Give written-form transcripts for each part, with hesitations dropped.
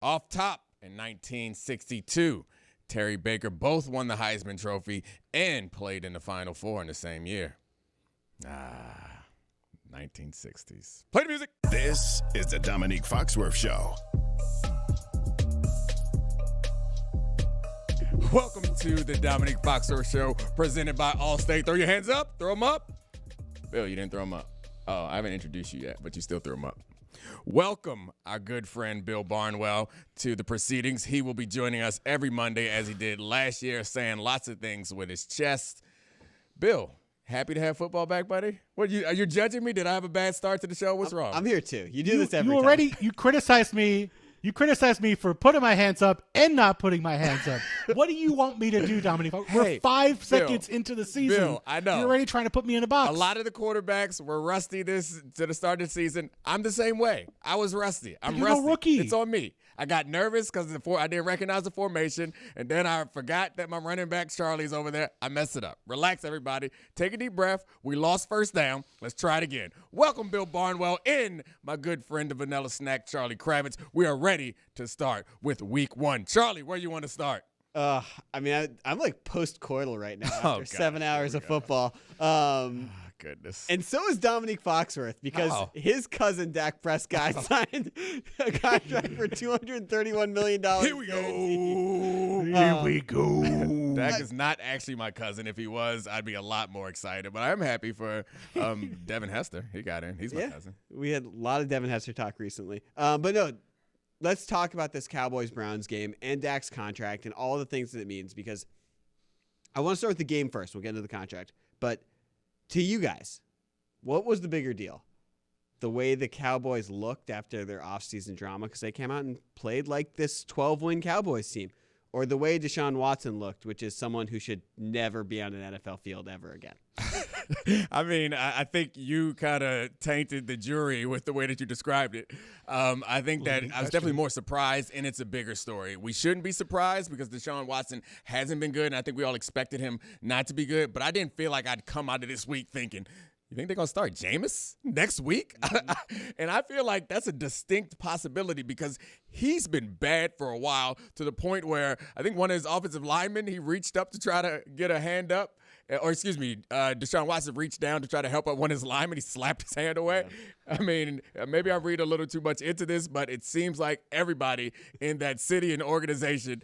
Off top in 1962, Terry Baker both won the Heisman Trophy and played in the Final Four in the same year. 1960s. Play the music. This is the Domonique Foxworth Show. Welcome to the Domonique Foxworth Show, presented by Allstate. Throw your hands up. Throw them up. Bill, you didn't throw them up. Oh, I haven't introduced you yet, but you still threw them up. Welcome, our good friend Bill Barnwell, to the proceedings. He will be joining us every Monday, as he did last year, saying lots of things with his chest. Bill, happy to have football back, buddy? What, are you judging me? Did I have a bad start to the show? What's wrong? I'm here too. You do this every time. You criticized me. You criticized me for putting my hands up and not putting my hands up. What do you want me to do, Dominique? We're 5 seconds into the season. Bill, I know. You're already trying to put me in a box. A lot of the quarterbacks were rusty to the start of the season. I'm the same way. I was rusty. I'm rusty. You're a rookie. It's on me. I got nervous because I didn't recognize the formation, and then I forgot that my running back Charlie's over there. I messed it up. Relax, everybody. Take a deep breath. We lost first down. Let's try it again. Welcome, Bill Barnwell, and my good friend, the Vanilla Snack, Charlie Kravitz. We are ready to start with Week 1. Charlie, where you want to start? I'm like post-coital right now after gosh, 7 hours of football. Goodness. And so is Domonique Foxworth, because his cousin Dak Prescott signed a contract for $231 million. Here we go. Here we go. Dak is not actually my cousin. If he was, I'd be a lot more excited. But I am happy for Devin Hester. He got in. He's my cousin. We had a lot of Devin Hester talk recently. But no, let's talk about this Cowboys-Browns game and Dak's contract and all the things that it means, because I want to start with the game first. We'll get into the contract. But to you guys, what was the bigger deal? The way the Cowboys looked after their offseason drama, because they came out and played like this 12-win Cowboys team, or the way Deshaun Watson looked, which is someone who should never be on an NFL field ever again? I mean, I think you kind of tainted the jury with the way that you described it. I think that I was definitely more surprised, and it's a bigger story. We shouldn't be surprised because Deshaun Watson hasn't been good, and I think we all expected him not to be good. But I didn't feel like I'd come out of this week thinking, you think they're going to start Jameis next week? And I feel like that's a distinct possibility because he's been bad for a while, to the point where I think one of his offensive linemen, he reached up to try to get a hand up. Or excuse me, Deshaun Watson reached down to try to help out one of his linemen. He slapped his hand away. Yeah. I mean, maybe I read a little too much into this, but it seems like everybody in that city and organization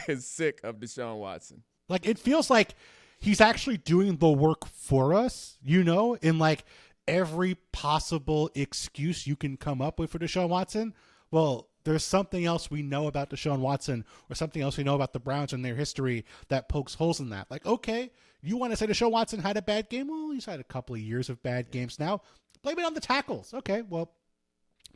is sick of Deshaun Watson. Like, it feels like he's actually doing the work for us, in like every possible excuse you can come up with for Deshaun Watson. Well, there's something else we know about Deshaun Watson, or something else we know about the Browns and their history that pokes holes in that. Like, okay, you want to say Deshaun Watson had a bad game? Well, he's had a couple of years of bad games now. Blame it on the tackles. Okay, well,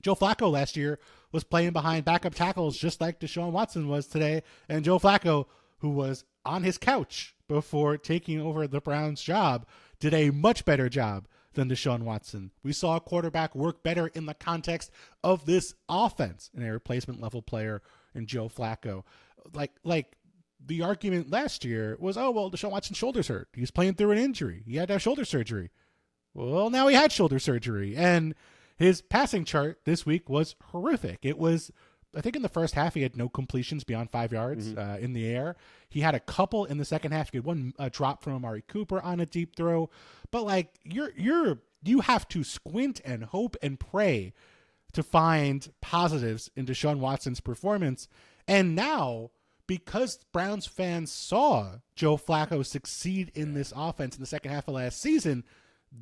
Joe Flacco last year was playing behind backup tackles just like Deshaun Watson was today. And Joe Flacco, who was on his couch before taking over the Browns job, did a much better job than Deshaun Watson. We saw a quarterback work better in the context of this offense and a replacement level player in Joe Flacco. Like the argument last year was, oh, well, Deshaun Watson's shoulder's hurt. He's playing through an injury. He had to have shoulder surgery. Well, now he had shoulder surgery, and his passing chart this week was horrific. It was, I think in the first half, he had no completions beyond 5 yards in the air. He had a couple in the second half. He had one drop from Amari Cooper on a deep throw. But like you have to squint and hope and pray to find positives in Deshaun Watson's performance. And now, because Browns fans saw Joe Flacco succeed in this offense in the second half of last season,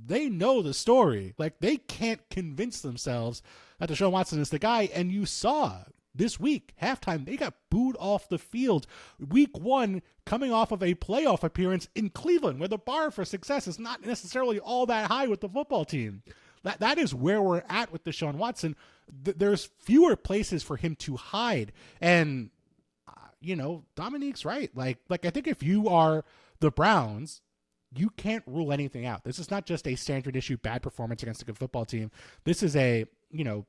they know the story. Like, they can't convince themselves that Deshaun Watson is the guy. And you saw this week, halftime, they got booed off the field. Week 1, coming off of a playoff appearance in Cleveland, where the bar for success is not necessarily all that high with the football team. That is where we're at with Deshaun Watson. There's fewer places for him to hide. And, Dominique's right. Like I think if you are the Browns, you can't rule anything out. This is not just a standard issue bad performance against a good football team. This is the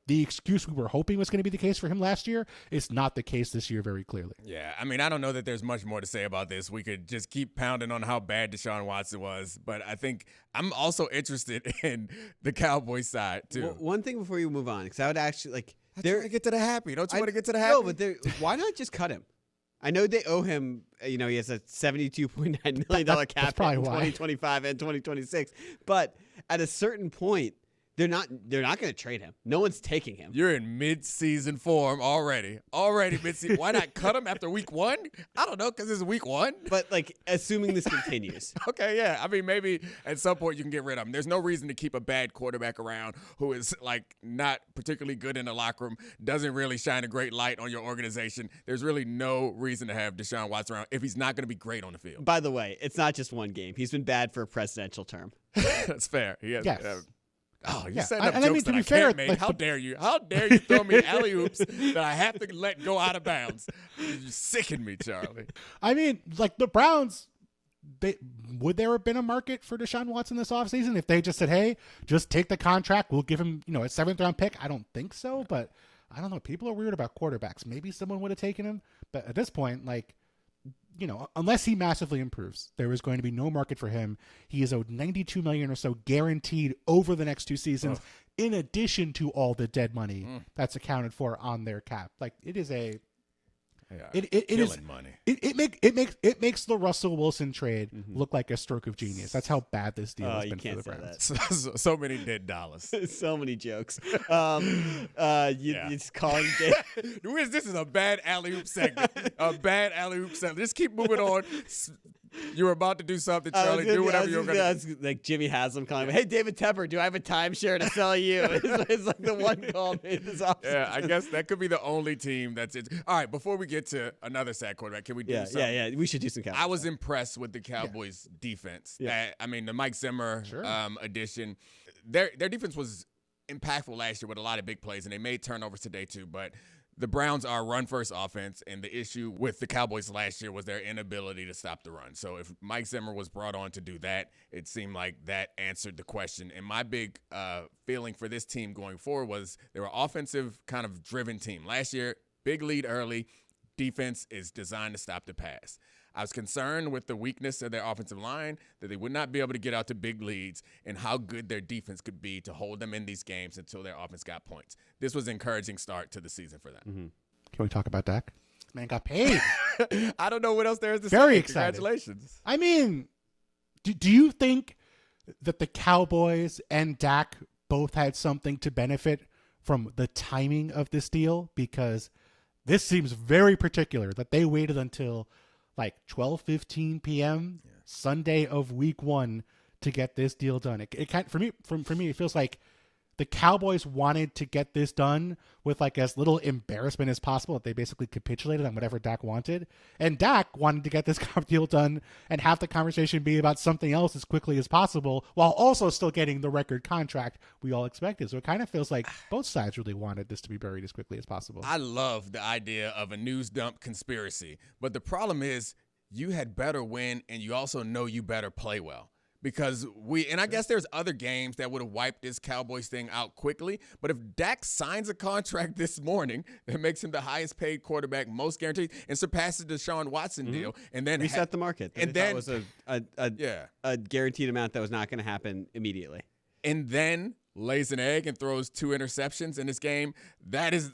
excuse we were hoping was going to be the case for him last year is not the case this year very clearly. Yeah, I mean, I don't know that there's much more to say about this. We could just keep pounding on how bad Deshaun Watson was, but I think I'm also interested in the Cowboys side too. Well, one thing before you move on, because I would actually I try to get to the happy. Don't you want to get to the happy? No, but why not just cut him? I know they owe him, he has a $72.9 million cap hit in 2025 and 2026. But at a certain point, they're not going to trade him. No one's taking him. You're in mid-season form already. Mid-season. Why not cut him after week 1? I don't know, because it's week 1. But, assuming this continues. Okay, yeah. I mean, maybe at some point you can get rid of him. There's no reason to keep a bad quarterback around who is, not particularly good in the locker room, doesn't really shine a great light on your organization. There's really no reason to have Deshaun Watson around if he's not going to be great on the field. By the way, it's not just one game. He's been bad for a presidential term. That's fair. He has, yes. You setting up jokes that I can't make. How dare you? How dare you throw me alley-oops that I have to let go out of bounds? You sicken me, Charlie. I mean, the Browns, would there have been a market for Deshaun Watson this offseason if they just said, hey, just take the contract, we'll give him, a 7th-round pick? I don't think so, but I don't know. People are weird about quarterbacks. Maybe someone would have taken him, but at this point, unless he massively improves, there is going to be no market for him. He is owed $92 million or so guaranteed over the next 2 seasons, in addition to all the dead money that's accounted for on their cap. It is a money. It makes the Russell Wilson trade look like a stroke of genius. That's how bad this deal has been for the Browns. So many dead dollars. So many jokes. It's calling This is a bad alley-oop segment. Just keep moving on. You were about to do something, Charlie. Do whatever you're going to do. Like Jimmy Haslam calling me, hey, David Tepper, do I have a timeshare to sell you? It's like the one call made this offseason. Yeah, I guess that could be the only team that's it. All right, before we get to another sack quarterback, can we do something? Yeah, we should do some Cowboys. I was impressed with the Cowboys' defense. Yeah. The Mike Zimmer addition. Their defense was impactful last year with a lot of big plays, and they made turnovers today too, but the Browns are a run-first offense, and the issue with the Cowboys last year was their inability to stop the run. So if Mike Zimmer was brought on to do that, it seemed like that answered the question. And my big feeling for this team going forward was they were offensive kind of driven team. Last year, big lead early. Defense is designed to stop the pass. I was concerned with the weakness of their offensive line, that they would not be able to get out to big leads, and how good their defense could be to hold them in these games until their offense got points. This was an encouraging start to the season for them. Mm-hmm. Can we talk about Dak? This man got paid. I don't know what else there is to say. Very excited. Congratulations. I mean, do you think that the Cowboys and Dak both had something to benefit from the timing of this deal? Because this seems very particular that they waited until 12:15 p.m. Sunday of week 1 to get this deal done. It kind for me it feels like the Cowboys wanted to get this done with as little embarrassment as possible. That they basically capitulated on whatever Dak wanted, and Dak wanted to get this deal done and have the conversation be about something else as quickly as possible, while also still getting the record contract we all expected. So it kind of feels like both sides really wanted this to be buried as quickly as possible. I love the idea of a news dump conspiracy, but the problem is you had better win, and you also know you better play well. Because I guess there's other games that would have wiped this Cowboys thing out quickly. But if Dak signs a contract this morning that makes him the highest paid quarterback, most guaranteed, and surpasses the Deshaun Watson deal, and then reset the market, and then was a guaranteed amount that was not going to happen immediately, and then lays an egg and throws 2 interceptions in this game.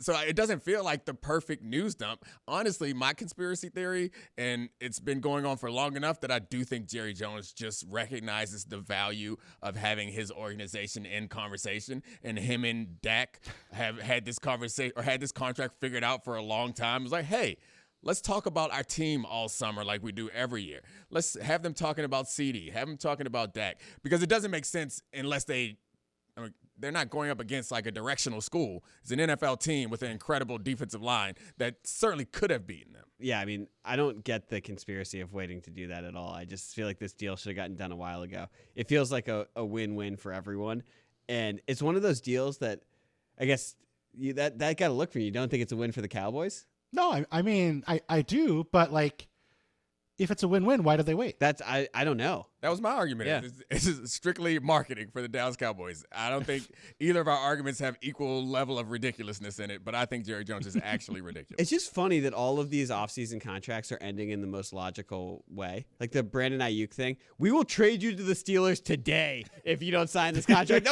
So it doesn't feel like the perfect news dump. Honestly, my conspiracy theory, and it's been going on for long enough, that I do think Jerry Jones just recognizes the value of having his organization in conversation, and him and Dak have had this conversation or had this contract figured out for a long time. It's like, hey, let's talk about our team all summer like we do every year. Let's have them talking about CD, have them talking about Dak, because it doesn't make sense unless they're not going up against a directional school. It's an NFL team with an incredible defensive line that certainly could have beaten them. Yeah, I mean, I don't get the conspiracy of waiting to do that at all. I just feel like this deal should have gotten done a while ago. It feels like a win-win for everyone. And it's one of those deals that I guess that got to look for you. You don't think it's a win for the Cowboys? No, I mean, I do, but if it's a win-win, why do they wait? That's I don't know. That was my argument. Yeah. It's strictly marketing for the Dallas Cowboys. I don't think either of our arguments have equal level of ridiculousness in it, but I think Jerry Jones is actually ridiculous. It's just funny that all of these offseason contracts are ending in the most logical way. Like the Brandon Ayuk thing. We will trade you to the Steelers today if you don't sign this contract.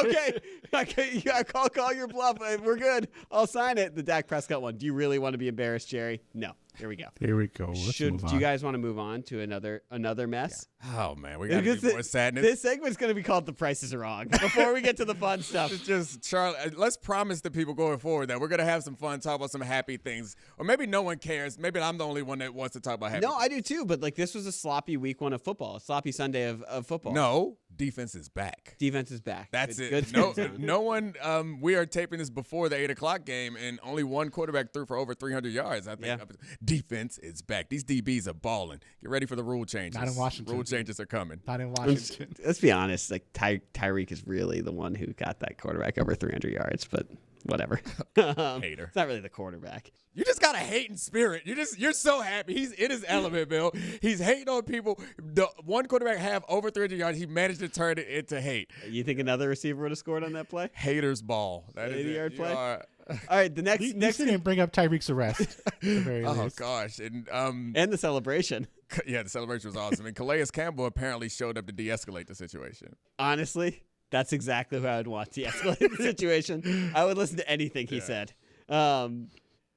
Okay, yeah, call your bluff. We're good. I'll sign it. The Dak Prescott one. Do you really want to be embarrassed, Jerry? No. Here we go. Here we go. Let's move on. Do you guys want to move on to another mess? Yeah. Oh man, we got to do more sadness. This segment's going to be called "The Price Is Wrong." Before we get to the fun stuff, it's just Charlie. Let's promise the people going forward that we're going to have some fun, talk about some happy things, or maybe no one cares. Maybe I'm the only one that wants to talk about happy. No, I do too. But like this was a sloppy week one of football, a sloppy Sunday of football. No, defense is back. Defense is back. That's Good, it. good. No one. We are taping this before the 8:00 game, and only one quarterback threw for over 300 yards. I think. Yeah. Defense is back. These DBs are balling. Get ready for the rule changes. Not in Washington. Rule changes are coming. Not in Washington. Let's be honest. Like Tyreek is really the one who got that quarterback over 300 yards, but whatever. Hater. It's not really the quarterback. You just got a hating spirit. You're so happy. He's in his element, Bill. He's hating on people. The one quarterback have over 300 yards. He managed to turn it into hate. You think another receiver would have scored on that play? Haters ball. That is 80-yard it. play? All right, the next didn't bring up Tyreek's arrest. at the very Oh least. gosh, and the celebration. yeah, the celebration was awesome. And Calais Campbell apparently showed up to de-escalate the situation. Honestly, that's exactly who I would want to escalate the situation. I would listen to anything he said. All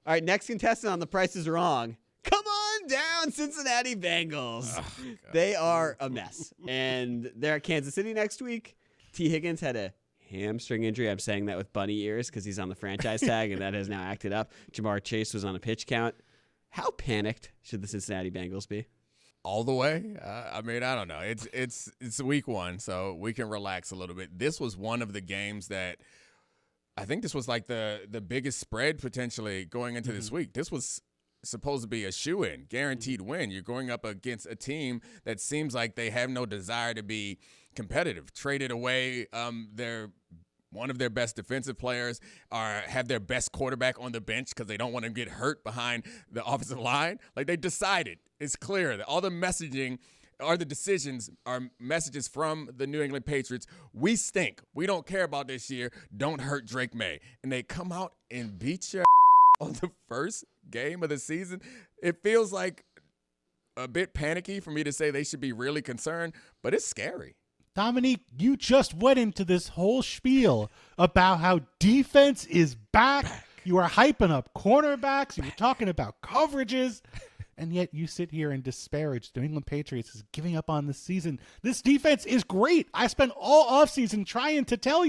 right, next contestant on The Price is Wrong. Come on down, Cincinnati Bengals. Oh, they are a mess. And they're at Kansas City next week. T. Higgins had a hamstring injury. I'm saying that with bunny ears because he's on the franchise tag, and that has now acted up. Jamar Chase was on a pitch count. How panicked should the Cincinnati Bengals be? All the way. I mean, I don't know. It's week one, so we can relax a little bit. This was one of the games that I think this was like the biggest spread potentially going into this week. This was supposed to be a shoo-in, guaranteed win. You're going up against a team that seems like they have no desire to be competitive. Traded away one of their best defensive players, have their best quarterback on the bench because they don't want to get hurt behind the offensive line. Like they decided, it's clear that all the messaging or the decisions are messages from the New England Patriots. We stink. We don't care about this year. Don't hurt Drake May. And they come out and beat your on the first game of the season. It feels like a bit panicky for me to say they should be really concerned, but it's scary. Domonique, you just went into this whole spiel about how defense is back. You are hyping up cornerbacks. You were talking about coverages. And yet you sit here and disparage the New England Patriots as giving up on this season. This defense is great. I spent all offseason trying to tell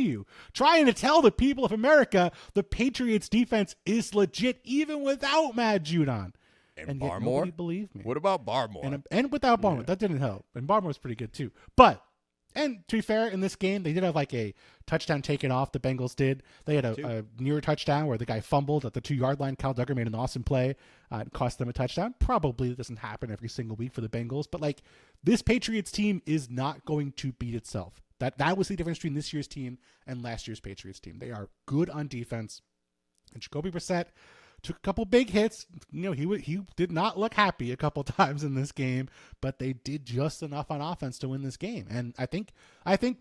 the people of America the Patriots defense is legit even without Matt Judon. And yet Barmore? nobody believed me. What about Barmore? And without Barmore. That didn't help. And Barmore was pretty good too. And to be fair, in this game, they did have like a touchdown taken off. The Bengals did. They had a near touchdown where the guy fumbled at the 2-yard line. Kyle Duggar made an awesome play. It cost them a touchdown. Probably doesn't happen every single week for the Bengals. But like this Patriots team is not going to beat itself. That was the difference between this year's team and last year's Patriots team. They are good on defense. And Jacoby Brissett took a couple big hits. You know, he did not look happy a couple times in this game, but they did just enough on offense to win this game. And I think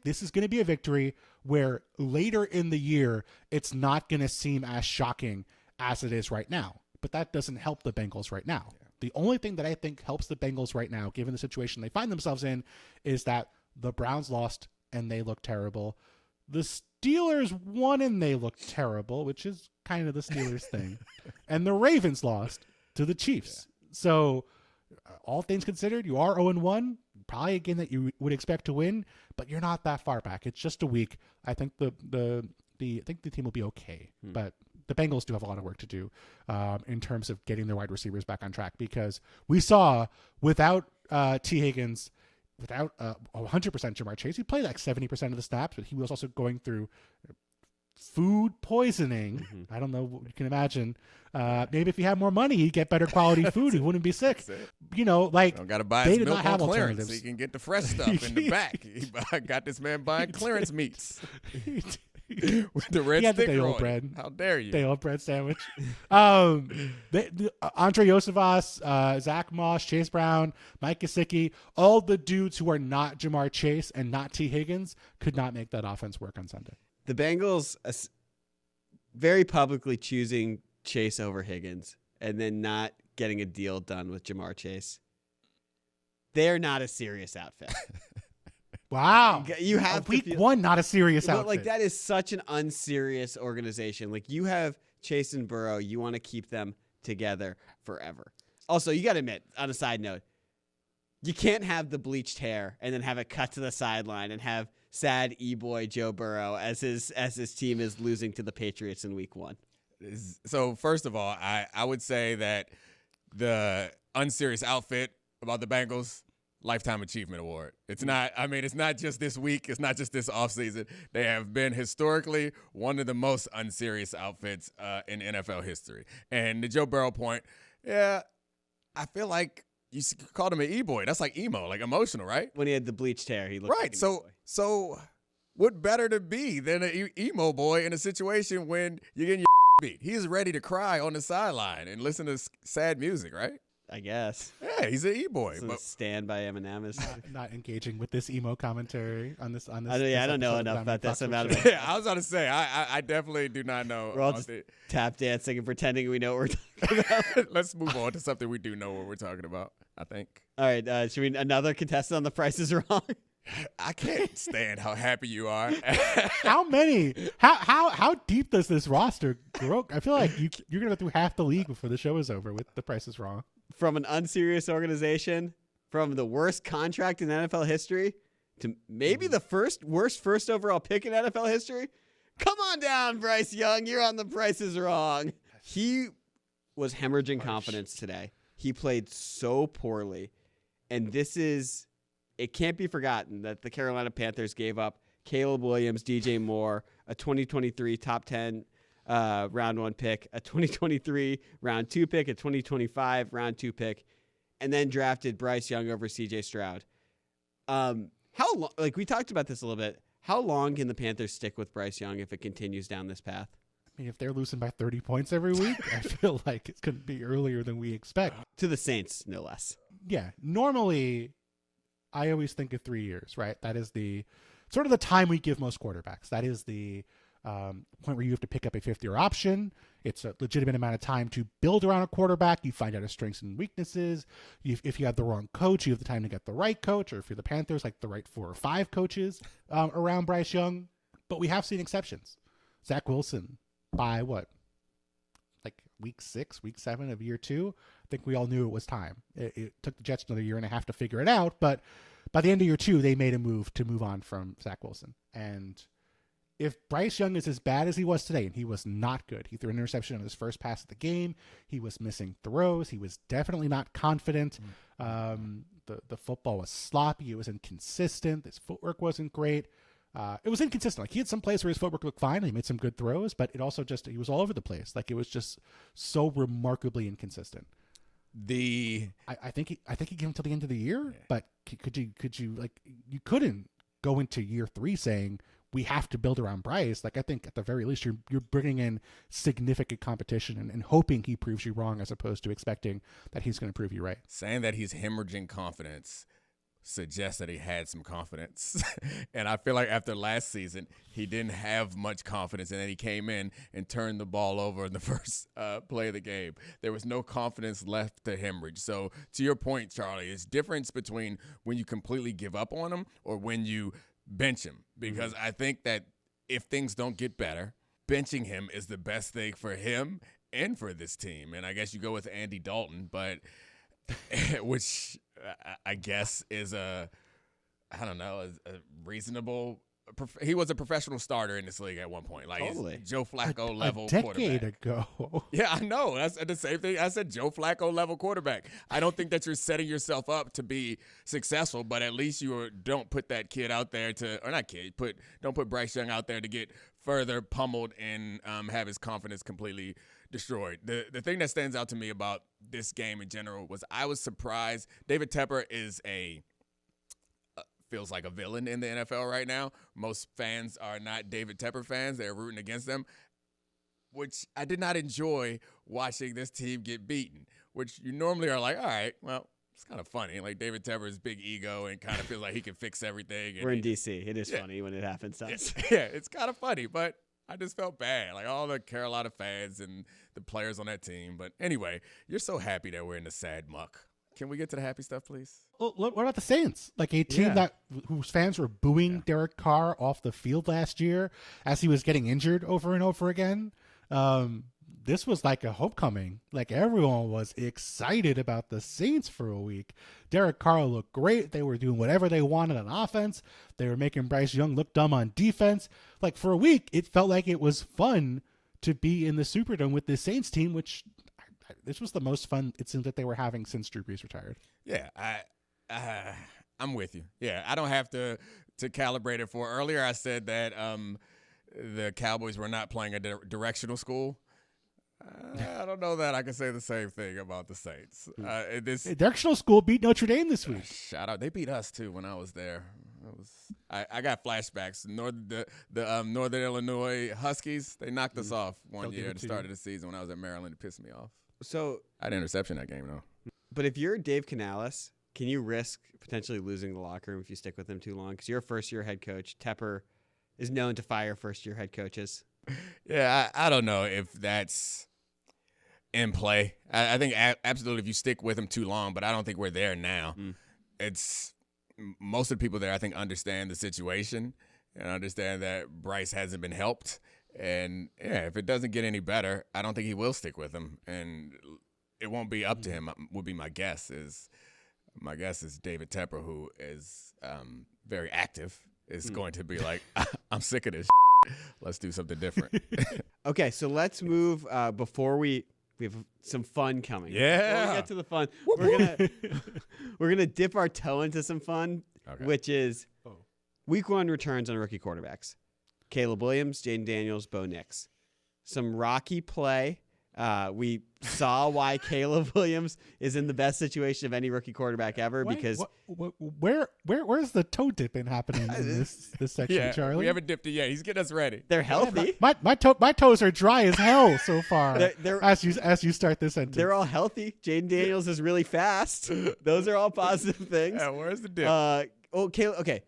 this is going to be a victory where later in the year, it's not going to seem as shocking as it is right now. But that doesn't help the Bengals right now. Yeah. The only thing that I think helps the Bengals right now, given the situation they find themselves in, is that the Browns lost and they look terrible. The Steelers won and they look terrible, which is kind of the Steelers thing. And the Ravens lost to the Chiefs. Yeah. So all things considered, you are 0-1, probably a game that you would expect to win, but you're not that far back. It's just a week. I think the team will be okay, but the Bengals do have a lot of work to do in terms of getting their wide receivers back on track, because we saw without T. Higgins, without 100% Jamar Chase, he played like 70% of the snaps, but he was also going through food poisoning. Mm-hmm. I don't know. You can imagine. Maybe if he had more money, he'd get better quality food. He wouldn't be sick. You know, like don't gotta buy his milk on clearance so he can get the fresh stuff in the back. I got this man buying clearance meats. with the red He had the sticker day-old on bread. it. How dare you? Day-old bread sandwich. Andre Yosevas, Zach Moss, Chase Brown, Mike Gesicki, all the dudes who are not Jamar Chase and not T. Higgins could not make that offense work on Sunday. The Bengals very publicly choosing Chase over Higgins and then not getting a deal done with Jamar Chase. They're not a serious outfit. Wow. You have week one, not a serious outfit. But like that is such an unserious organization. Like you have Chase and Burrow, you want to keep them together forever. Also, you got to admit, on a side note, you can't have the bleached hair and then have it cut to the sideline and have sad E-boy Joe Burrow as his team is losing to the Patriots in week 1. So first of all, I would say that the unserious outfit about the Bengals, Lifetime Achievement Award. It's not just this week. It's not just this offseason. They have been historically one of the most unserious outfits in NFL history. And the Joe Burrow point, yeah, I feel like you called him an E-boy. That's like emo, like emotional, right? When he had the bleached hair, he looked right. like an E-boy. So what better to be than an emo boy in a situation when you're getting your beat? He's ready to cry on the sideline and listen to sad music, right? I guess. Yeah, he's an E-boy. But Stand by Eminem is not engaging with this emo commentary on this. I don't know enough about this. Yeah, I was about to say, I definitely do not know. We're all just tap dancing and pretending we know what we're talking about. Let's move on to something we do know what we're talking about, I think. All right, should we another contestant on The Price is Wrong? I can't stand how happy you are. How many? How deep does this roster grow? I feel like you're gonna go through half the league before the show is over with The Price is Wrong. From an unserious organization, from the worst contract in NFL history, to maybe the worst first overall pick in NFL history. Come on down, Bryce Young. You're on The Price is Wrong. He was hemorrhaging confidence today. He played so poorly, and it can't be forgotten that the Carolina Panthers gave up Caleb Williams, DJ Moore, a 2023 top 10 round 1 pick, a 2023 round 2 pick, a 2025 round 2 pick, and then drafted Bryce Young over CJ Stroud. How long? Like we talked about this a little bit. How long can the Panthers stick with Bryce Young if it continues down this path? I mean, if they're losing by 30 points every week, I feel like it's going to be earlier than we expect. To the Saints, no less. Yeah. Normally, I always think of 3 years, right? That is the sort of the time we give most quarterbacks. That is the point where you have to pick up a fifth-year option. It's a legitimate amount of time to build around a quarterback. You find out his strengths and weaknesses. If you have the wrong coach, you have the time to get the right coach, or if you're the Panthers, like the right 4 or 5 coaches around Bryce Young. But we have seen exceptions. Zach Wilson, by what? Like week 6, week 7 of year 2? I think we all knew it was time. It took the Jets another year and a half to figure it out, but by the end of year 2, they made a move to move on from Zach Wilson. And if Bryce Young is as bad as he was today, and he was not good, he threw an interception on his first pass of the game, he was missing throws, he was definitely not confident, the football was sloppy, it was inconsistent, his footwork wasn't great, it was inconsistent. Like he had some plays where his footwork looked fine, and he made some good throws, but it also he was all over the place. Like it was just so remarkably inconsistent. I think he gave him till the end of the year, but could you like you couldn't go into year 3 saying we have to build around Bryce. Like I think at the very least you're bringing in significant competition and hoping he proves you wrong as opposed to expecting that he's going to prove you right. Saying that he's hemorrhaging confidence suggests that he had some confidence. And I feel like after last season, he didn't have much confidence, and then he came in and turned the ball over in the first play of the game. There was no confidence left to hemorrhage. So to your point, Charlie, it's difference between when you completely give up on him or when you bench him, because I think that if things don't get better, benching him is the best thing for him and for this team. And I guess you go with Andy Dalton, but which I guess is a reasonable. He was a professional starter in this league at one point, like totally. Joe Flacco level a decade quarterback. ago. Yeah, I know. That's the same thing. I said Joe Flacco level quarterback. I don't think that you're setting yourself up to be successful, but at least don't put that kid out there don't put Bryce Young out there to get further pummeled and have his confidence completely destroyed. The thing that stands out to me about this game in general was I was surprised. David Tepper is a feels like a villain in the NFL right now. Most fans are not David Tepper fans. They're rooting against them, which I did not enjoy watching this team get beaten, which you normally are like, all right, well, it's kind of funny. Like David Tepper's big ego and kind of feels like he can fix everything. We're in D.C. It is funny when it happens to us. Yeah, it's kind of funny, but I just felt bad. Like all the Carolina fans and the players on that team. But anyway, you're so happy that we're in the sad muck. Can we get to the happy stuff, please? Well, what about the Saints? Like a team whose fans were booing Derek Carr off the field last year as he was getting injured over and over again. This was like a homecoming. Like everyone was excited about the Saints for a week. Derek Carr looked great. They were doing whatever they wanted on offense. They were making Bryce Young look dumb on defense. Like for a week, it felt like it was fun to be in the Superdome with this Saints team, which this was the most fun it seems that they were having since Drew Brees retired. Yeah, I'm with you. Yeah, I don't have to calibrate it for. Earlier I said that the Cowboys were not playing a directional school. I don't know that I can say the same thing about the Saints. This directional school beat Notre Dame this week. Shout out! They beat us too when I was there. I got flashbacks. The Northern Illinois Huskies. They knocked us off one year at the start of the season when I was at Maryland. It pissed me off. So I had an interception that game though. But if you're Dave Canales, can you risk potentially losing the locker room if you stick with him too long? Because you're a first-year head coach. Tepper is known to fire first-year head coaches. Yeah, I don't know if that's in play. I think absolutely if you stick with him too long, but I don't think we're there now. It's most of the people there, I think, understand the situation and understand that Bryce hasn't been helped. And, yeah, if it doesn't get any better, I don't think he will stick with him. And it won't be up to him, would be my guess. My guess is David Tepper, who is very active, is going to be like, I'm sick of this. Let's do something different. Okay, so let's move before we have some fun coming. Yeah. Before we get to the fun, we're gonna dip our toe into some fun, which is week 1 returns on rookie quarterbacks. Caleb Williams, Jaden Daniels, Bo Nix. Some rocky play. We saw why Caleb Williams is in the best situation of any rookie quarterback ever because where's the toe dipping happening in this section, Charlie? We haven't dipped it yet. He's getting us ready. They're healthy. My toes are dry as hell so far. As you start this sentence, they're all healthy. Jaden Daniels is really fast. Those are all positive things. Yeah, where's the dip? Okay.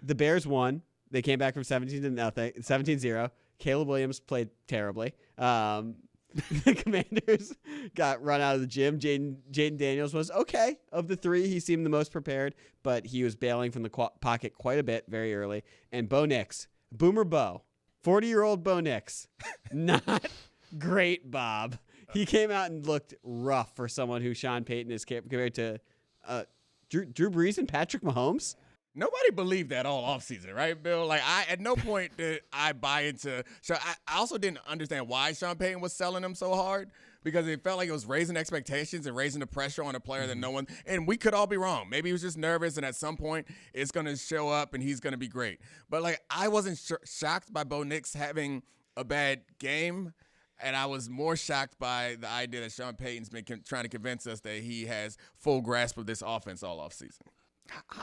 The Bears won. They came back from 17-0. Caleb Williams played terribly. The Commanders got run out of the gym. Jaden Daniels was okay. Of the three, he seemed the most prepared, but he was bailing from the pocket quite a bit very early. And Bo Nix, Boomer Bo, 40-year-old Bo Nix, not great, Bob. He came out and looked rough for someone who Sean Payton is compared to Drew Brees and Patrick Mahomes. Nobody believed that all offseason, right, Bill? Like, at no point did I buy into – so I also didn't understand why Sean Payton was selling him so hard because it felt like it was raising expectations and raising the pressure on a player that no one – and we could all be wrong. Maybe he was just nervous, and at some point it's going to show up and he's going to be great. But, like, I wasn't shocked by Bo Nix having a bad game, and I was more shocked by the idea that Sean Payton's been trying to convince us that he has full grasp of this offense all offseason.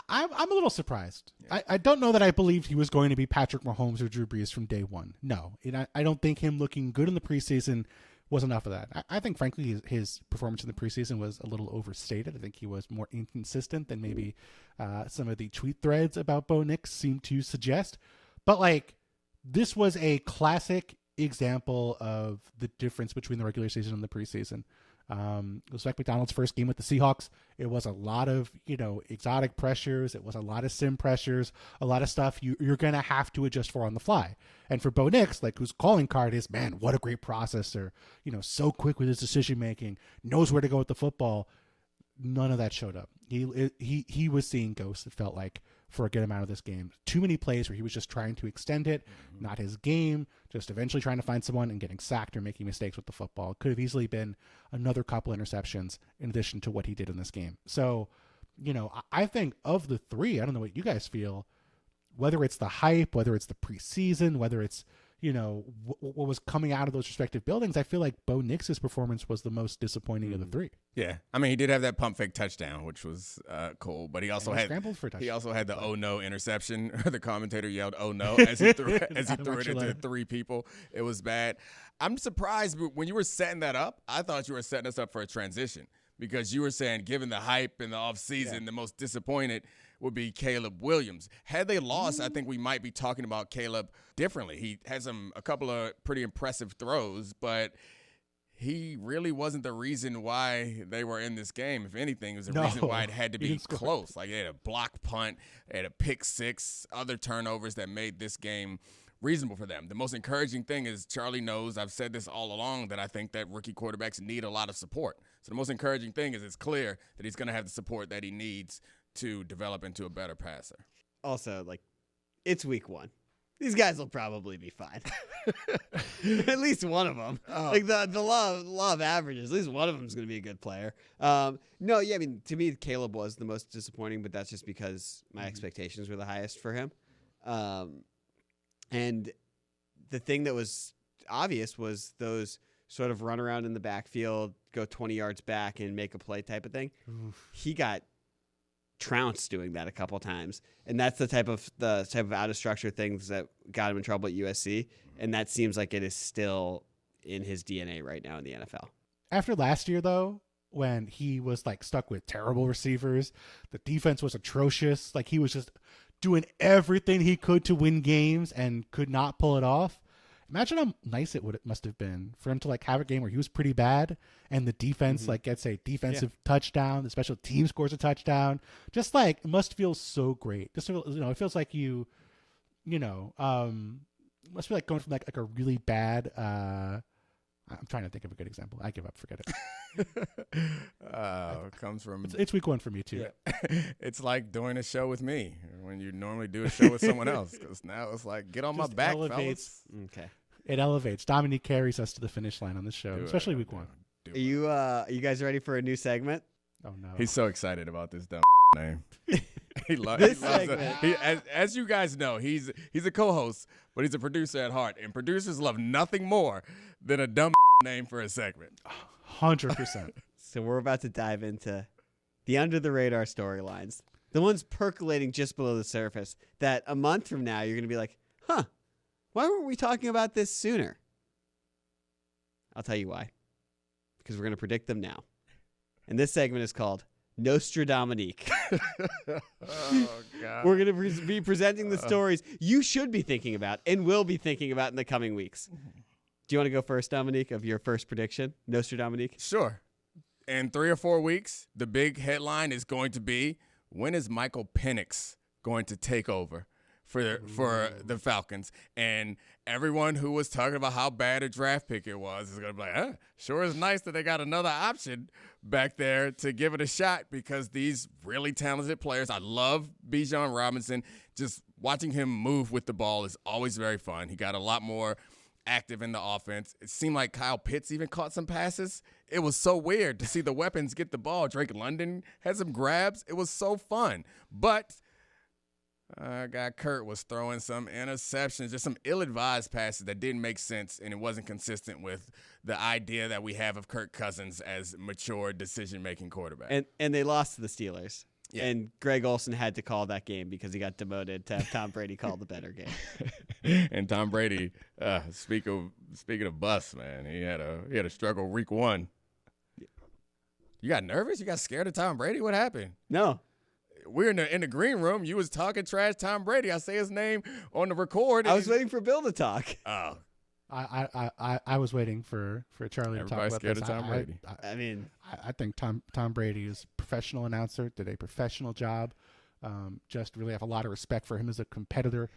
I'm a little surprised. Yeah. I don't know that I believed he was going to be Patrick Mahomes or Drew Brees from day one. No, and I don't think him looking good in the preseason was enough of that. I think, frankly, his performance in the preseason was a little overstated. I think he was more inconsistent than maybe some of the tweet threads about Bo Nix seem to suggest. But, like, this was a classic example of the difference between the regular season and the preseason. It was Mike McDonald's first game with the Seahawks. It was a lot of, exotic pressures. It was a lot of sim pressures, a lot of stuff you're going to have to adjust for on the fly. And for Bo Nix, like, whose calling card is, man, what a great processor, so quick with his decision making, knows where to go with the football. None of that showed up. He was seeing ghosts, it felt like, for a good amount of this game. Too many plays where he was just trying to extend it, not his game, just eventually trying to find someone and getting sacked or making mistakes with the football. It could have easily been another couple interceptions in addition to what he did in this game. So, I think of the three, I don't know what you guys feel, whether it's the hype, whether it's the preseason, whether it's, what was coming out of those respective buildings, I feel like Bo Nix's performance was the most disappointing of the three. Yeah, I mean, he did have that pump fake touchdown, which was cool, but he also had scrambled for a touchdown. He also had the "oh no" interception. The commentator yelled "oh no" as he threw it into three people. It was bad. I'm surprised when you were setting that up. I thought you were setting us up for a transition because you were saying, given the hype in the offseason, the most disappointed would be Caleb Williams. Had they lost, I think we might be talking about Caleb differently. He had a couple of pretty impressive throws, but he really wasn't the reason why they were in this game. If anything, it was the reason why it had to be close. Like, they had a block punt, they had a pick six, other turnovers that made this game reasonable for them. The most encouraging thing is Charlie knows, I've said this all along, that I think that rookie quarterbacks need a lot of support. So the most encouraging thing is it's clear that he's going to have the support that he needs to develop into a better passer. Also, like, it's week 1. These guys will probably be fine. At least one of them. Oh. Like the law of averages, at least one of them is going to be a good player. I mean, to me, Caleb was the most disappointing, but that's just because my expectations were the highest for him. And the thing that was obvious was those sort of run around in the backfield, go 20 yards back and make a play type of thing. Oof. He got trounced doing that a couple times, and that's the type of out of structure things that got him in trouble at USC, and that seems like it is still in his DNA right now in the NFL. After last year, though, when he was like stuck with terrible receivers, the defense was atrocious. Like, he was just doing everything he could to win games and could not pull it off. Imagine how nice it must have been for him to like have a game where he was pretty bad and the defense like gets a defensive touchdown, the special team scores a touchdown. Just like, it must feel so great. Just, it feels like it must feel like going from like a really bad. I'm trying to think of a good example. I give up. Forget it. It comes from. It's week 1 for me too. Yeah. It's like doing a show with me when you normally do a show with someone else. Because now it's like, get on my back, fellas. Okay. It elevates. Domonique carries us to the finish line on this show, especially week 1. Are you guys ready for a new segment? Oh no! He's so excited about this dumb name. He loves segment. it. As you guys know, he's a co-host, but he's a producer at heart, and producers love nothing more than a dumb name for a segment. 100%. So we're about to dive into the under the radar storylines, the ones percolating just below the surface. That a month from now you're going to be like, "Huh, why weren't we talking about this sooner?" I'll tell you why. Because we're going to predict them now. And this segment is called Nostradamonique. Oh, God. We're going to be presenting the stories you should be thinking about and will be thinking about in the coming weeks. Do you want to go first, Domonique, of your first prediction? Nostradamonique? Sure. In 3 or 4 weeks, the big headline is going to be, when is Michael Penix going to take over for the Falcons? And everyone who was talking about how bad a draft pick it was is going to be like, sure is nice that they got another option back there to give it a shot, because these really talented players, I love Bijan Robinson. Just watching him move with the ball is always very fun. He got a lot more active in the offense. It seemed like Kyle Pitts even caught some passes. It was so weird to see the weapons get the ball. Drake London had some grabs. It was so fun. But guy Kurt was throwing some interceptions, just some ill-advised passes that didn't make sense, and it wasn't consistent with the idea that we have of Kirk Cousins as mature decision-making quarterback. And they lost to the Steelers. Yeah. And Greg Olsen had to call that game because he got demoted to have Tom Brady call the better game. And Tom Brady, speaking of bust, man, he had a struggle week 1. You got nervous? You got scared of Tom Brady? What happened? No. We're in the green room. You was talking trash Tom Brady. I say his name on the record. I was waiting for Bill to talk. Oh. I was waiting for Charlie to talk about scared this. Of Tom Brady. I think Tom Brady is a professional announcer, did a professional job. Just really have a lot of respect for him as a competitor.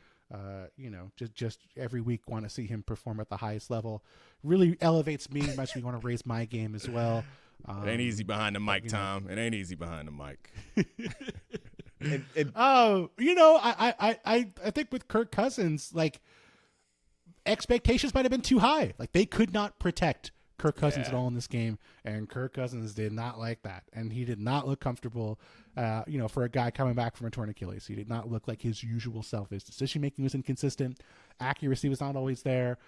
Just every week want to see him perform at the highest level. Really elevates me. Makes me want to raise my game as well. It ain't easy behind the mic, Tom. It ain't easy behind the mic. I think with Kirk Cousins, like, expectations might have been too high. Like, they could not protect Kirk Cousins at all in this game, and Kirk Cousins did not like that, and he did not look comfortable. For a guy coming back from a torn Achilles, he did not look like his usual self. His decision making was inconsistent, accuracy was not always there.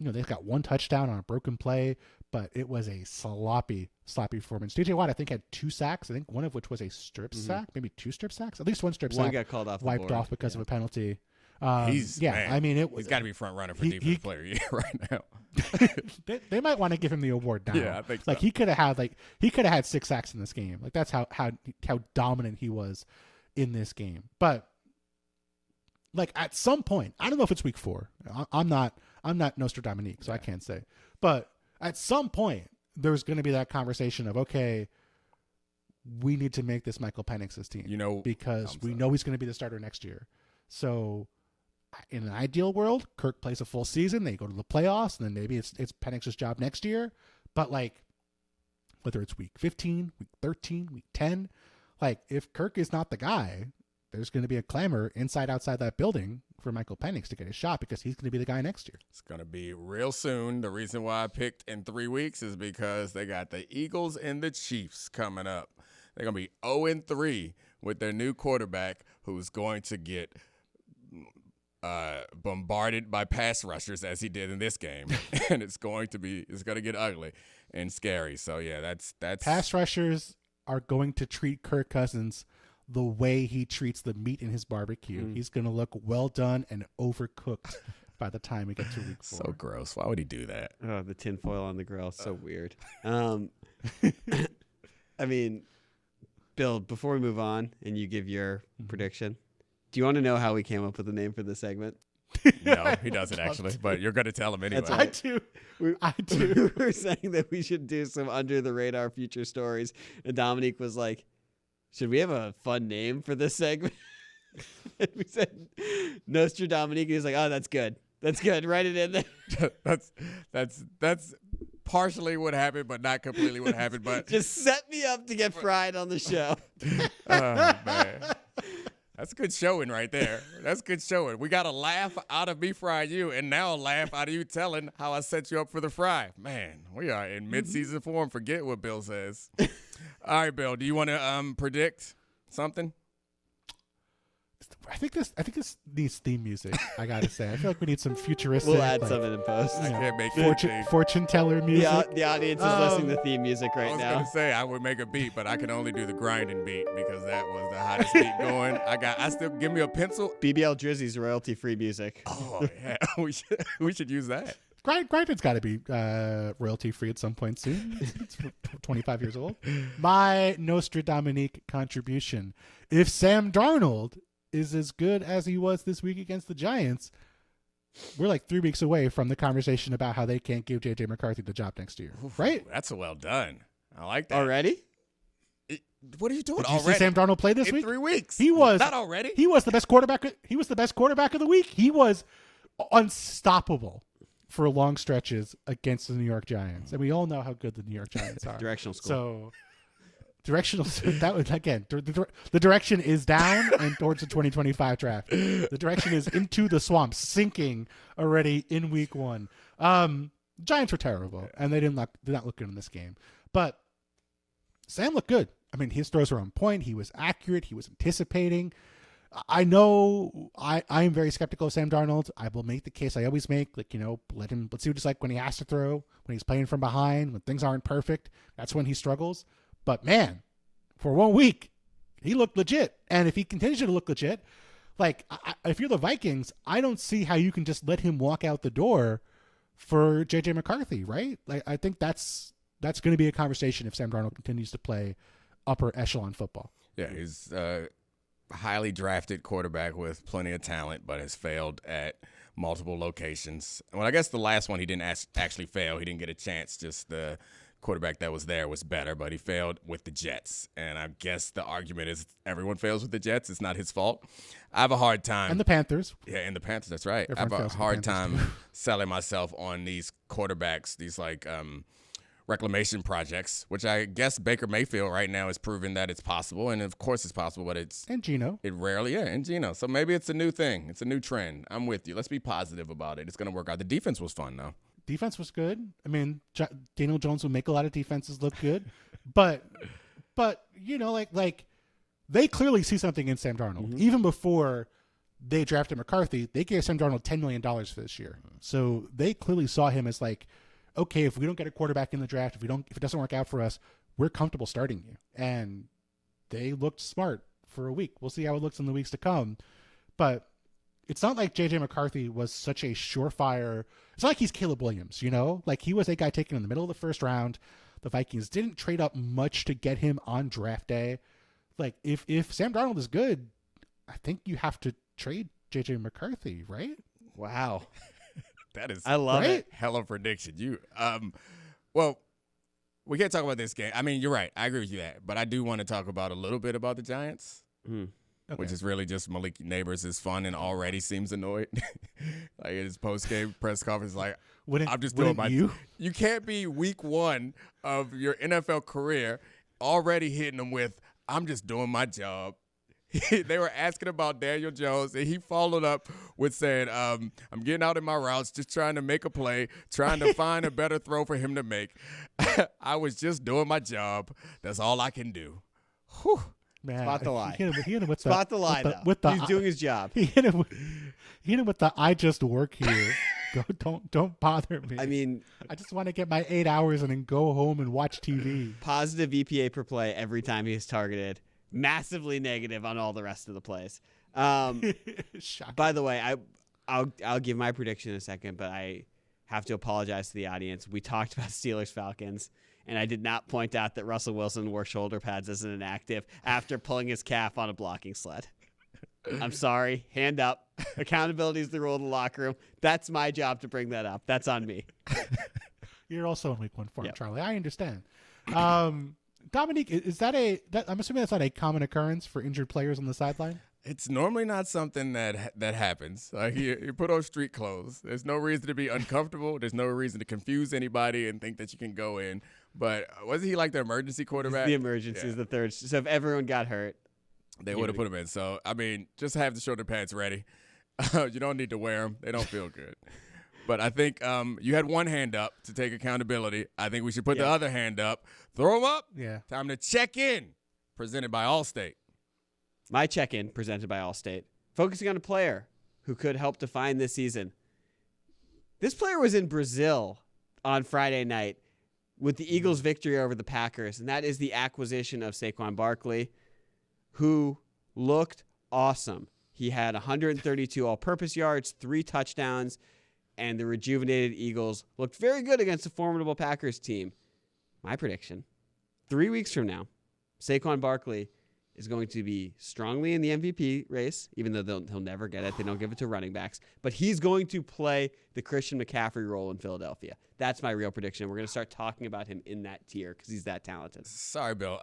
They've got one touchdown on a broken play, but it was a sloppy performance. DJ Watt, I think, had 2 sacks. I think one of which was a strip sack, maybe 2 strip sacks. At least one strip sack. One got called off the wiped board. off because of a penalty. He's got to be front runner for defensive player of the year right now. they might want to give him the award now. Yeah, I think so. Like he could have had 6 sacks in this game. Like that's how dominant he was in this game. But like at some point, I don't know if it's week 4. I'm not Domonique, so I can't say. But at some point, there's going to be that conversation of, okay, we need to make this Michael Penix's team, because we know he's going to be the starter next year. So in an ideal world, Kirk plays a full season, they go to the playoffs, and then maybe it's Penix's job next year. But like, whether it's week 15, week 13, week 10, like if Kirk is not the guy, there's going to be a clamor outside that building for Michael Penix to get a shot, because he's going to be the guy next year. It's going to be real soon. The reason why I picked in 3 weeks is because they got the Eagles and the Chiefs coming up. They're going to be 0-3 with their new quarterback, who's going to get bombarded by pass rushers as he did in this game. And it's going to get ugly and scary. So yeah, that's pass rushers are going to treat Kirk Cousins the way he treats the meat in his barbecue. He's going to look well done and overcooked by the time we get to week 4. So gross. Why would he do that? Oh, the tinfoil on the grill. So weird. I mean, Bill, before we move on and you give your prediction, do you want to know how we came up with the name for this segment? No, he doesn't actually, but you're going to tell him anyway. That's right. I do. We were saying that we should do some under the radar future stories, and Domonique was like, should we have a fun name for this segment? And we said Domonique, and he was like, oh, that's good. That's good. Write it in there. That's partially what happened, but not completely what happened. But just set me up to get fried on the show. Oh man, that's good showing right there. That's good showing. We got a laugh out of me frying you, and now a laugh out of you telling how I set you up for the fry. Man, we are in mid-season form. Forget what Bill says. All right, Bill, do you want to predict something? I think this needs theme music. I gotta say, I feel like we need some futuristic. We'll add something in post. I can't make fortune teller music. The audience is listening to theme music right now. I was gonna say I would make a beat, but I can only do the grinding beat because that was the hottest beat going. I still give me a pencil. BBL Drizzy's royalty-free music. Oh yeah, we should use that. Grinding's got to be royalty-free at some point soon. It's 25 years old. My Domonique contribution: if Sam Darnold is as good as he was this week against the Giants, we're like 3 weeks away from the conversation about how they can't give J.J. McCarthy the job next year. Oof, right? That's well done. I like that. Already? What are you doing Did already? You see Sam Darnold play this week? In 3 weeks. He was not already. He was the best quarterback. He was the best quarterback of the week. He was unstoppable for long stretches against the New York Giants, and we all know how good the New York Giants are. Directional school. So directional. That was again. The direction is down and towards the 2025 draft. The direction is into the swamp, sinking already in week 1. Giants were terrible, and they did not look good in this game. But Sam looked good. I mean, his throws were on point. He was accurate. He was anticipating. I know I am very skeptical of Sam Darnold. I will make the case I always make, let's see what it's like when he has to throw, when he's playing from behind, when things aren't perfect. That's when he struggles. But man, for 1 week, he looked legit. And if he continues to look legit, if you're the Vikings, I don't see how you can just let him walk out the door for J.J. McCarthy, right? I think that's going to be a conversation if Sam Darnold continues to play upper echelon football. Yeah, he's highly drafted quarterback with plenty of talent, but has failed at multiple locations. Well, I guess the last one he didn't actually fail. He didn't get a chance. Just the quarterback that was there was better, but he failed with the Jets. And I guess the argument is everyone fails with the Jets. It's not his fault. I have a hard time. And the Panthers. Yeah, and the Panthers. That's right. Everyone I have a hard time too. selling myself on these quarterbacks, these reclamation projects, which I guess Baker Mayfield right now is proving that it's possible. And of course it's possible, but and Geno. It rarely, and Geno. So maybe it's a new thing. It's a new trend. I'm with you. Let's be positive about it. It's going to work out. The defense was fun, though. Defense was good. I mean, Daniel Jones would make a lot of defenses look good, but like they clearly see something in Sam Darnold. Mm-hmm. Even before they drafted McCarthy, they gave Sam Darnold $10 million for this year. So they clearly saw him as like, okay, if we don't get a quarterback in the draft, if it doesn't work out for us, we're comfortable starting you. And they looked smart for a week. We'll see how it looks in the weeks to come. But it's not like J.J. McCarthy was such a surefire. It's not like he's Caleb Williams, Like he was a guy taken in the middle of the first round. The Vikings didn't trade up much to get him on draft day. Like if Sam Darnold is good, I think you have to trade J.J. McCarthy, right? Wow. That is I love it. Hell of a prediction. Well, we can't talk about this game. I mean, you're right. I agree with you that. But I do want to talk about a little bit about the Giants, which is really just Malik Neighbors is fun and already seems annoyed. Like in his post-game press conference, like, I'm just doing my – You can't be week one of your NFL career already hitting them with, I'm just doing my job. They were asking about Daniel Jones, and he followed up with saying, I'm getting out in my routes, just trying to make a play, trying to find a better throw for him to make. I was just doing my job. That's all I can do. Whew. Man, spot the lie. He hit him with spot the lie, though. He's doing his job. He hit him with the I just work here. Don't bother me. I mean, I just want to get my 8 hours and then go home and watch TV. Positive EPA per play every time he's targeted. Massively negative on all the rest of the plays. By the way, I'll give my prediction in a second, but I have to apologize to the audience. We talked about Steelers-Falcons, and I did not point out that Russell Wilson wore shoulder pads as an inactive after pulling his calf on a blocking sled. I'm sorry. Hand up. Accountability is the rule in the locker room. That's my job to bring that up. That's on me. You're also in week one for him, Charlie. I understand. Domonique, is that I'm assuming that's not a common occurrence for injured players on the sideline? It's normally not something that happens. Like you put on street clothes. There's no reason to be uncomfortable. There's no reason to confuse anybody and think that you can go in. But wasn't he like the emergency quarterback? The emergency is the third. So if everyone got hurt, they would have put him in. So, I mean, just have the shoulder pads ready. You don't need to wear them. They don't feel good. But I think you had one hand up to take accountability. I think we should put the other hand up. Throw them up. Yeah. Time to check in. Presented by Allstate. My check-in presented by Allstate. Focusing on a player who could help define this season. This player was in Brazil on Friday night with the Eagles' victory over the Packers, and that is the acquisition of Saquon Barkley, who looked awesome. He had 132 all-purpose yards, 3 touchdowns, and the rejuvenated Eagles looked very good against a formidable Packers team. My prediction, 3 weeks from now, Saquon Barkley is going to be strongly in the MVP race, even though he'll never get it. They don't give it to running backs. But he's going to play the Christian McCaffrey role in Philadelphia. That's my real prediction. We're going to start talking about him in that tier because he's that talented. Sorry, Bill.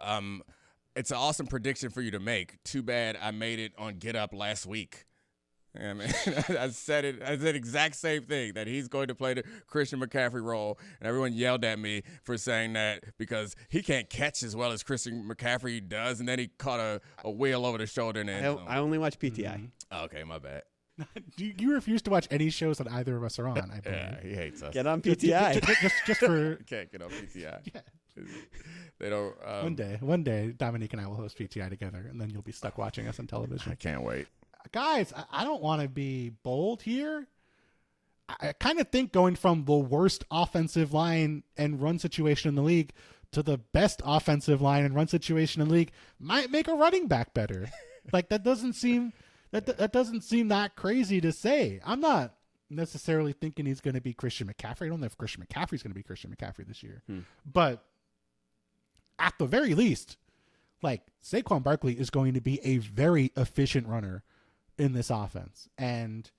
It's an awesome prediction for you to make. Too bad I made it on Get Up last week. I mean, I said the exact same thing, that he's going to play the Christian McCaffrey role, and everyone yelled at me for saying that because he can't catch as well as Christian McCaffrey does, and then he caught a wheel over the shoulder. I only watch PTI. Mm-hmm. Okay, my bad. You refuse to watch any shows that either of us are on, I believe. Yeah, he hates us. Get on PTI. just for... Can't get on PTI. Yeah. They don't. One day, Domonique and I will host PTI together, and then you'll be stuck watching us on television. I can't wait. Guys, I don't want to be bold here. I kind of think going from the worst offensive line and run situation in the league to the best offensive line and run situation in the league might make a running back better. Like that doesn't seem that crazy to say. I'm not necessarily thinking he's going to be Christian McCaffrey. I don't know if Christian McCaffrey's going to be Christian McCaffrey this year. But at the very least, like Saquon Barkley is going to be a very efficient runner in this offense. And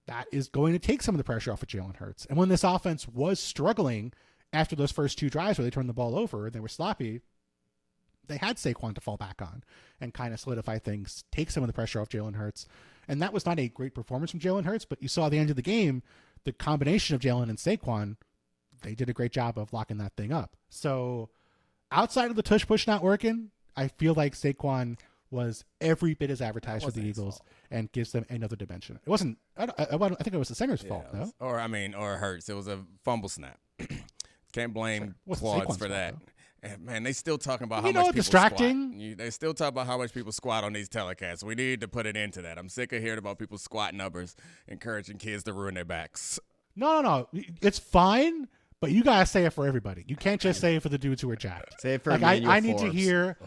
that is going to take some of the pressure off of Jalen Hurts. And when this offense was struggling after those first 2 drives where they turned the ball over and they were sloppy, they had Saquon to fall back on and kind of solidify things, take some of the pressure off Jalen Hurts. And that was not a great performance from Jalen Hurts, but you saw at the end of the game, the combination of Jalen and Saquon, they did a great job of locking that thing up. So outside of the tush push not working, I feel like Saquon was every bit as advertised for the Eagles and gives them another dimension. It wasn't. I think it was the center's fault. No, or Hurts. It was a fumble snap. Can't blame Claude for that. And man, they still talking about how much people distracting. Squat. They still talk about how much people squat on these telecasts. We need to put an end to that. I'm sick of hearing about people squat numbers, encouraging kids to ruin their backs. No. It's fine, but you gotta say it for everybody. You can't just say it for the dudes who are jacked. Say it for I need to hear.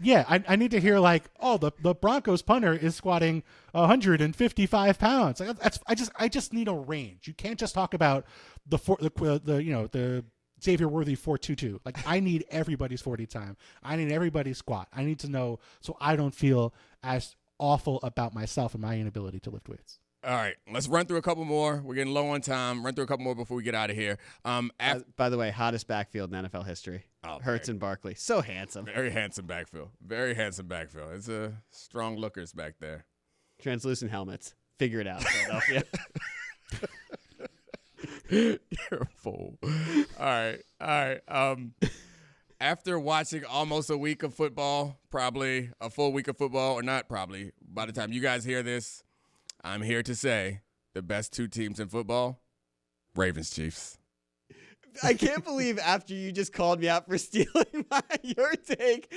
Yeah, I need to hear the Broncos punter is squatting 155 pounds. I just need a range. You can't just talk about the Xavier Worthy 4.22. I need everybody's 40 time. I need everybody's squat. I need to know so I don't feel as awful about myself and my inability to lift weights. All right, let's run through a couple more. We're getting low on time. Run through a couple more before we get out of here. By the way, hottest backfield in NFL history. Hurts and Barkley. So handsome. Very handsome backfield. Very handsome backfield. It's a strong lookers back there. Translucent helmets. Figure it out, Philadelphia. You're a fool. All right. After watching almost a week of football, probably a full week of football, or not probably, by the time you guys hear this, I'm here to say the best two teams in football, Ravens Chiefs. I can't believe after you just called me out for stealing your take,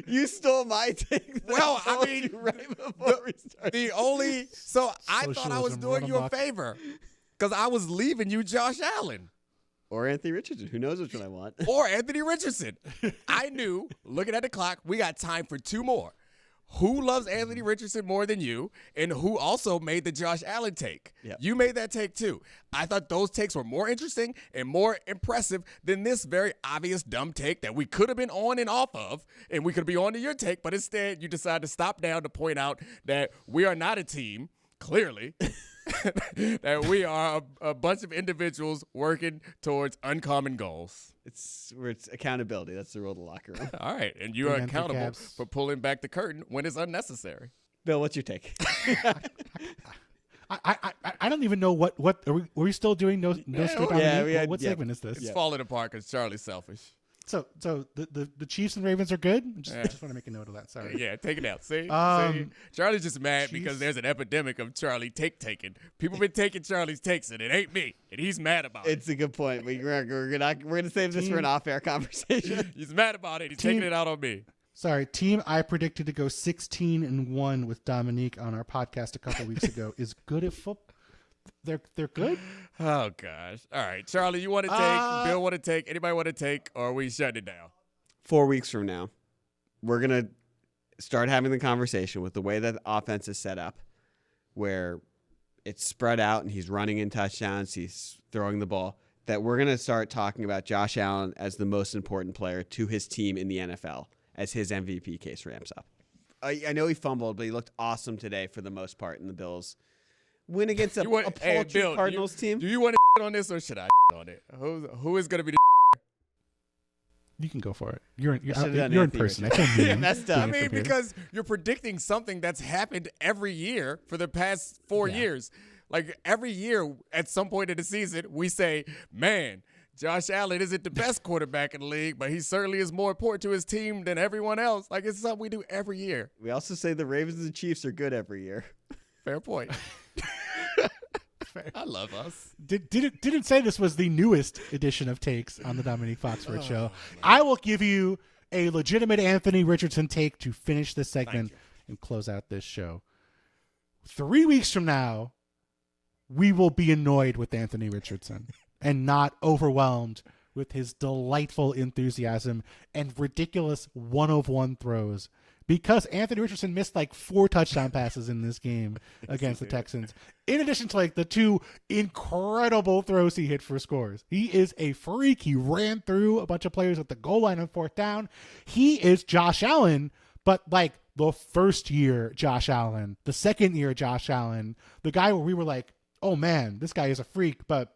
you stole my take. Well, I mean, right before we started. I thought I was doing you a favor because I was leaving you Josh Allen. Or Anthony Richardson. Who knows which one I want? Or Anthony Richardson. I knew, looking at the clock, we got time for two more. Who loves Anthony Richardson more than you, and who also made the Josh Allen take? Yep. You made that take too. I thought those takes were more interesting and more impressive than this very obvious dumb take that we could have been on and off of, and we could be on to your take, but instead you decided to stop down to point out that we are not a team, clearly, that we are a bunch of individuals working towards uncommon goals. It's accountability. That's the rule of the locker room. All right, and you are accountable for pulling back the curtain when it's unnecessary. Bill, what's your take? I don't even know what are we still doing no script? What segment is this? It's falling apart because Charlie's selfish. So the Chiefs and Ravens are good. I just want to make a note of that. Sorry. Yeah, take it out. See? Charlie's just mad because there's an epidemic of Charlie taking. People been taking Charlie's takes, and it ain't me, and he's mad about it. It's a good point. We're gonna save this for an off-air conversation. He's mad about it. He's taking it out on me. Sorry, team. I predicted to go 16-1 with Domonique on our podcast a couple weeks ago. Is good at football. They're good. Oh gosh! All right, Charlie, you want to take? Bill want to take? Anybody want to take? Or are we shutting it down? 4 weeks from now, we're gonna start having the conversation with the way that the offense is set up, where it's spread out and he's running in touchdowns, he's throwing the ball. That we're gonna start talking about Josh Allen as the most important player to his team in the NFL as his MVP case ramps up. I know he fumbled, but he looked awesome today for the most part in the Bills. Win against a paltry Cardinals team. Do you want to on this or should I on it? Who is going to be the You can go for it. You're in person. I can't mean messed up. I mean, because you're predicting something that's happened every year for the past 4 years. Like every year at some point in the season, we say, man, Josh Allen isn't the best quarterback in the league, but he certainly is more important to his team than everyone else. Like it's something we do every year. We also say the Ravens and Chiefs are good every year. Fair point. I love us. Didn't say this was the newest edition of takes on the Domonique Foxworth Show. Man. I will give you a legitimate Anthony Richardson take to finish this segment and close out this show. 3 weeks from now, we will be annoyed with Anthony Richardson and not overwhelmed with his delightful enthusiasm and ridiculous 1-of-1 throws. Because Anthony Richardson missed like 4 touchdown passes in this game against the Texans, in addition to like the 2 incredible throws he hit for scores. He is a freak. He ran through a bunch of players at the goal line on 4th down. He is Josh Allen, but like the first year Josh Allen, the second year Josh Allen, the guy where we were like, oh man, this guy is a freak, but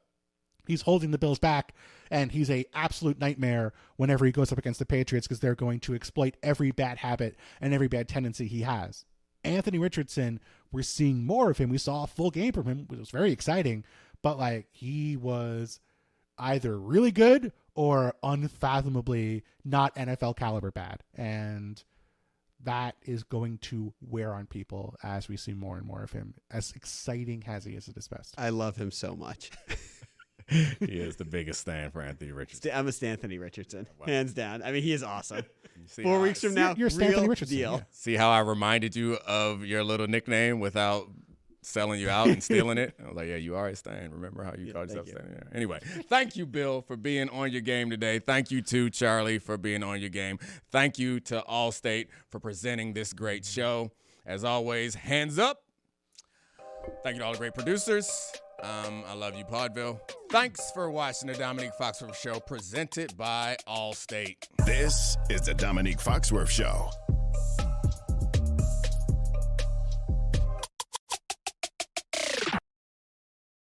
he's holding the Bills back, and he's a absolute nightmare whenever he goes up against the Patriots because they're going to exploit every bad habit and every bad tendency he has. Anthony Richardson, we're seeing more of him. We saw a full game from him, which was very exciting, but like he was either really good or unfathomably not NFL caliber bad. And that is going to wear on people as we see more and more of him, as exciting as he is at his best. I love him so much. He is the biggest stan for Anthony Richardson. I'm a Stanthony Richardson, hands down. I mean, he is awesome. 4 weeks from now, you're real Richardson, deal. yeah. See how I reminded you of your little nickname without selling you out and stealing it? I was like, yeah, you are a Stan. Remember how you called yourself Stan? Yeah. Anyway, thank you, Bill, for being on your game today. Thank you to Charlie for being on your game. Thank you to Allstate for presenting this great show. As always, hands up. Thank you to all the great producers. I love you, Podville. Thanks for watching the Domonique Foxworth Show presented by Allstate. This is the Domonique Foxworth Show.